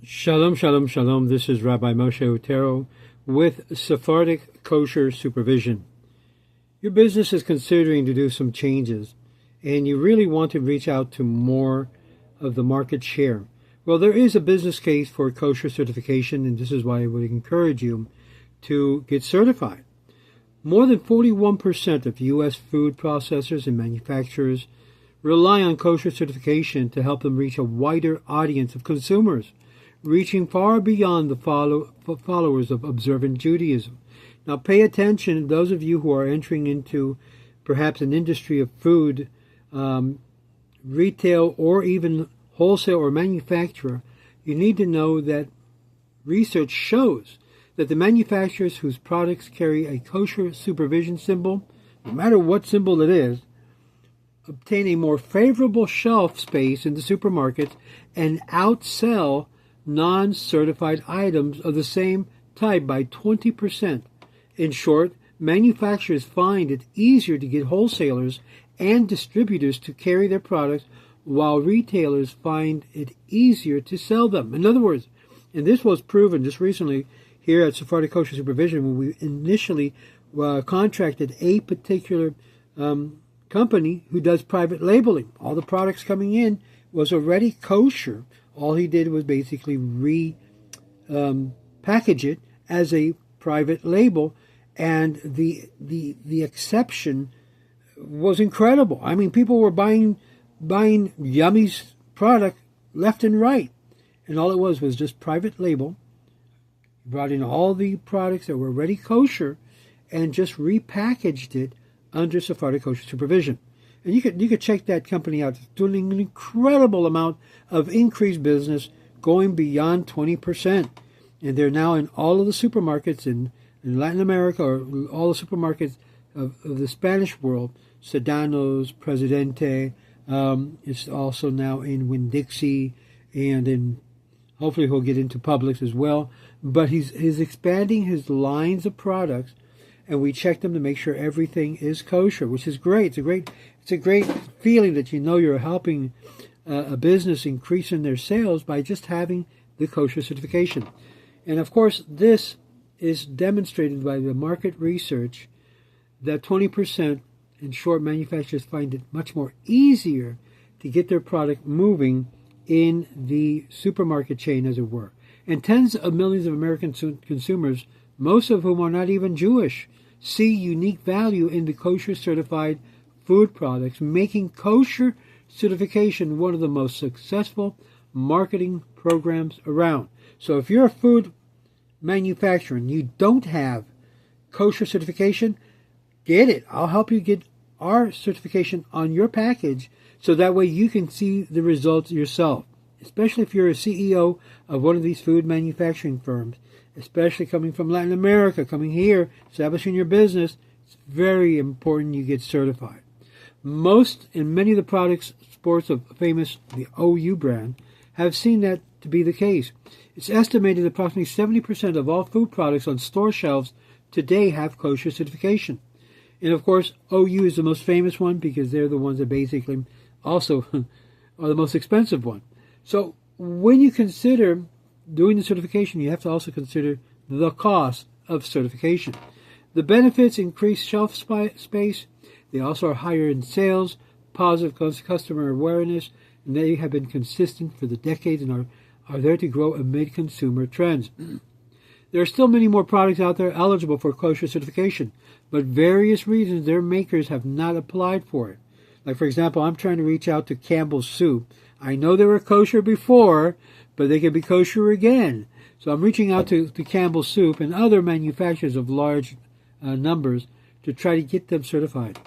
Shalom, shalom, shalom. This is Rabbi Moshe Otero with Sephardic Kosher Supervision. Your business is considering to do some changes, and you really want to reach out to more of the market share. Well, there is a business case for kosher certification, and this is why I would encourage you to get certified. More than 41% of U.S. food processors and manufacturers rely on kosher certification to help them reach a wider audience of consumers, reaching far beyond the followers of observant Judaism. Now pay attention, those of you who are entering into perhaps an industry of food, retail, or even wholesale or manufacturer, you need to know that research shows that the manufacturers whose products carry a kosher supervision symbol, no matter what symbol it is, obtain a more favorable shelf space in the supermarkets and outsell non-certified items of the same type by 20%. In short, manufacturers find it easier to get wholesalers and distributors to carry their products, while retailers find it easier to sell them. In other words, and this was proven just recently here at Sephardic Kosher Supervision when we initially contracted a particular company who does private labeling. All the products coming in was already kosher. All he did was basically package it as a private label, and the exception was incredible. I mean, people were buying Yummy's product left and right, and all it was just private label. Brought in all the products that were already kosher and just repackaged it under Sephardic Kosher Supervision. And you could check that company out. It's doing an incredible amount of increased business, going beyond 20%. And they're now in all of the supermarkets in Latin America, or all the supermarkets of the Spanish world. Sedano's, Presidente. It's also now in Winn-Dixie, and hopefully he'll get into Publix as well. But he's expanding his lines of products, and we check them to make sure everything is kosher, which is great. It's a great feeling that you know you're helping a business increase in their sales by just having the kosher certification. And of course, this is demonstrated by the market research that 20%, in short, manufacturers find it much more easier to get their product moving in the supermarket chain, as it were. And tens of millions of American consumers, most of whom are not even Jewish, see unique value in the kosher certified food products, making kosher certification one of the most successful marketing programs around. So if you're a food manufacturer and you don't have kosher certification, get it. I'll help you get our certification on your package, so that way you can see the results yourself, especially if you're a CEO of one of these food manufacturing firms, especially coming from Latin America, coming here, establishing your business. It's very important you get certified. Most and many of the products, sports of famous, the OU brand, have seen that to be the case. It's estimated that approximately 70% of all food products on store shelves today have kosher certification. And of course, OU is the most famous one because they're the ones that basically also are the most expensive one. So when you consider doing the certification, you have to also consider the cost of certification. The benefits increase shelf space. They also are higher in sales, positive customer awareness, and they have been consistent for the decades and are there to grow amid consumer trends. There are still many more products out there eligible for kosher certification, but various reasons their makers have not applied for it. Like, for example, I'm trying to reach out to Campbell's Soup. I know they were kosher before, but they can be kosher again. So I'm reaching out to Campbell's Soup and other manufacturers of large numbers to try to get them certified.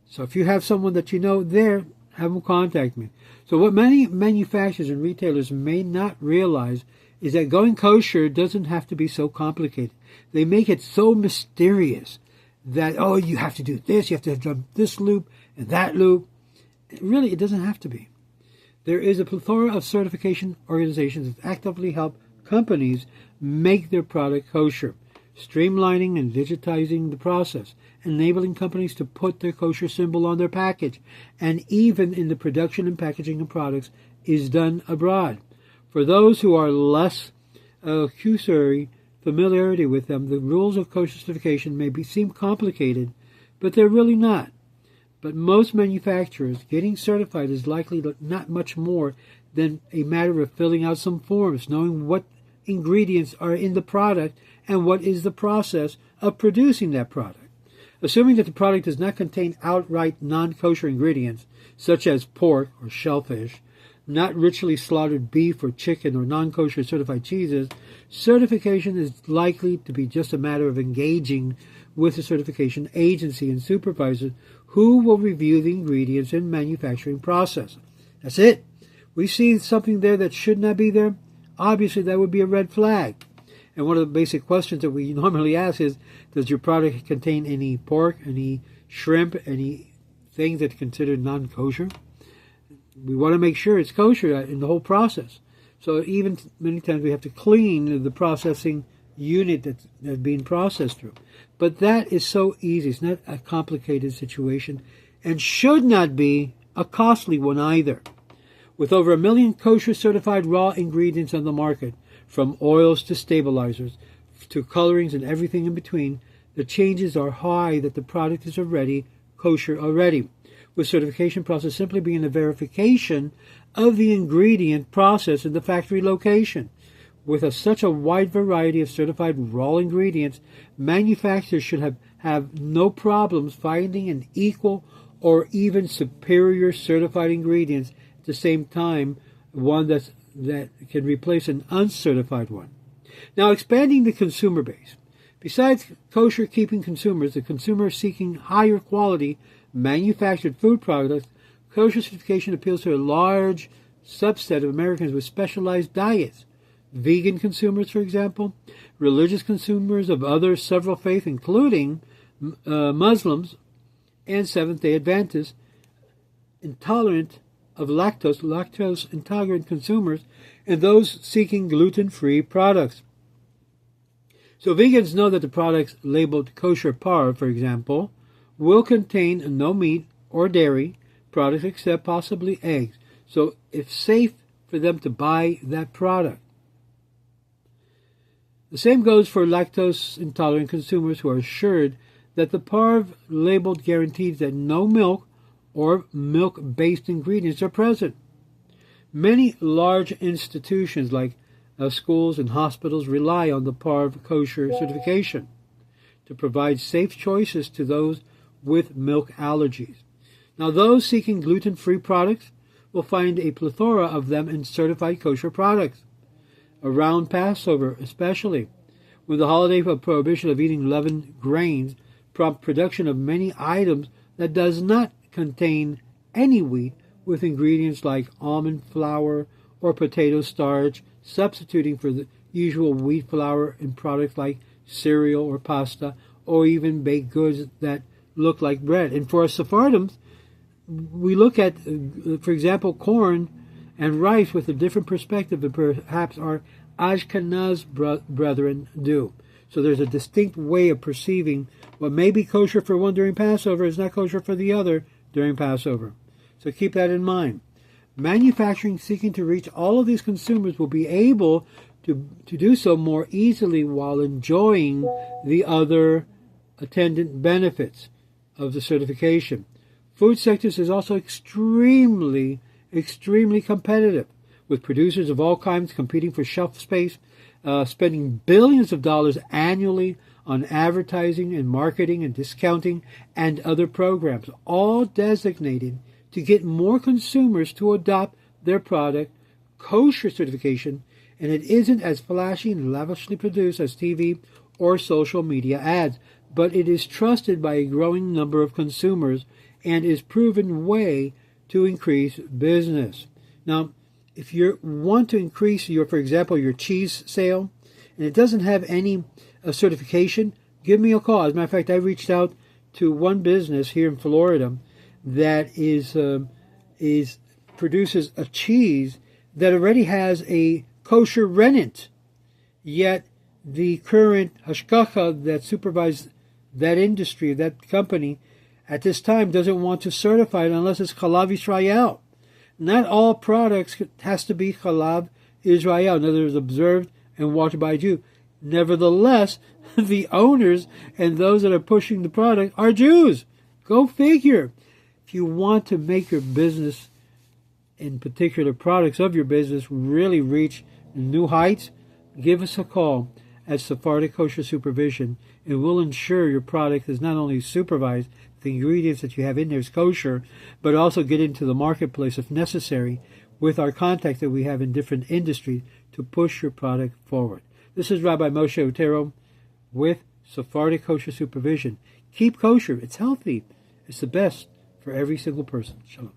So if you have someone that you know there, have them contact me. So what many manufacturers and retailers may not realize is that going kosher doesn't have to be so complicated. They make it so mysterious that, you have to do this, you have to have done this loop and that loop. Really, it doesn't have to be. There is a plethora of certification organizations that actively help companies make their product kosher, streamlining and digitizing the process, enabling companies to put their kosher symbol on their package, and even in the production and packaging of products is done abroad. For those who are less cursory familiarity with them, the rules of kosher certification may seem complicated, but they're really not. But most manufacturers getting certified is likely not much more than a matter of filling out some forms, knowing what ingredients are in the product and what is the process of producing that product. Assuming that the product does not contain outright non-kosher ingredients, such as pork or shellfish, not ritually slaughtered beef or chicken or non-kosher certified cheeses, certification is likely to be just a matter of engaging with the certification agency and supervisor who will review the ingredients and manufacturing process. That's it. We see something there that should not be there. Obviously, that would be a red flag. And one of the basic questions that we normally ask is, does your product contain any pork, any shrimp, any things that are considered non-kosher? We want to make sure it's kosher in the whole process. So even many times we have to clean the processing unit that's being processed through. But that is so easy. It's not a complicated situation and should not be a costly one either. With over 1 million kosher certified raw ingredients on the market, from oils to stabilizers to colorings and everything in between, the chances are high that the product is already kosher already, with certification process simply being a verification of the ingredient process in the factory location. With such a wide variety of certified raw ingredients, manufacturers should have no problems finding an equal or even superior certified ingredients at the same time, one that can replace an uncertified one. Now, expanding the consumer base. Besides kosher keeping consumers, the consumer seeking higher quality manufactured food products, kosher certification appeals to a large subset of Americans with specialized diets. Vegan consumers, for example, religious consumers of other several faiths, including Muslims and Seventh-day Adventists, intolerant of lactose intolerant consumers, and those seeking gluten-free products. So vegans know that the products labeled kosher parv, for example, will contain no meat or dairy products except possibly eggs. So it's safe for them to buy that product. The same goes for lactose intolerant consumers who are assured that the parv labeled guarantees that no milk or milk-based ingredients are present. Many large institutions like schools and hospitals rely on the parv kosher certification to provide safe choices to those with milk allergies. Now, those seeking gluten-free products will find a plethora of them in certified kosher products. Around Passover, especially, when the holiday of prohibition of eating leavened grains prompt production of many items that does not contain any wheat, with ingredients like almond flour or potato starch, substituting for the usual wheat flour in products like cereal or pasta, or even baked goods that look like bread. And for us Sephardim, we look at, for example, corn and rice with a different perspective than perhaps our Ashkenaz brethren do. So there's a distinct way of perceiving what may be kosher for one during Passover is not kosher for the other during Passover. So keep that in mind. Manufacturing seeking to reach all of these consumers will be able to do so more easily while enjoying the other attendant benefits of the certification. Food sectors is also extremely competitive, with producers of all kinds competing for shelf space, spending billions of dollars annually on advertising and marketing and discounting and other programs, all designated to get more consumers to adopt their product. Kosher certification, and it isn't as flashy and lavishly produced as TV or social media ads, but it is trusted by a growing number of consumers and is proven way to increase business. Now, if you want to increase for example, your cheese sale, and it doesn't have any certification, give me a call. As a matter of fact, I reached out to one business here in Florida that produces a cheese that already has a kosher rennet, yet the current hashgacha that supervises that industry, that company, at this time doesn't want to certify it unless it's Chalav Yisrael. Not all products has to be Chalav Israel, in other words, observed and watched by a Jew. Nevertheless, the owners and those that are pushing the product are Jews. Go figure. If you want to make your business, in particular products of your business, really reach new heights, give us a call at Sephardic Kosher Supervision, and we'll ensure your product is not only supervised, the ingredients that you have in there is kosher, but also get into the marketplace if necessary with our contacts that we have in different industries to push your product forward. This is Rabbi Moshe Otero with Sephardic Kosher Supervision. Keep kosher. It's healthy. It's the best for every single person. Shalom.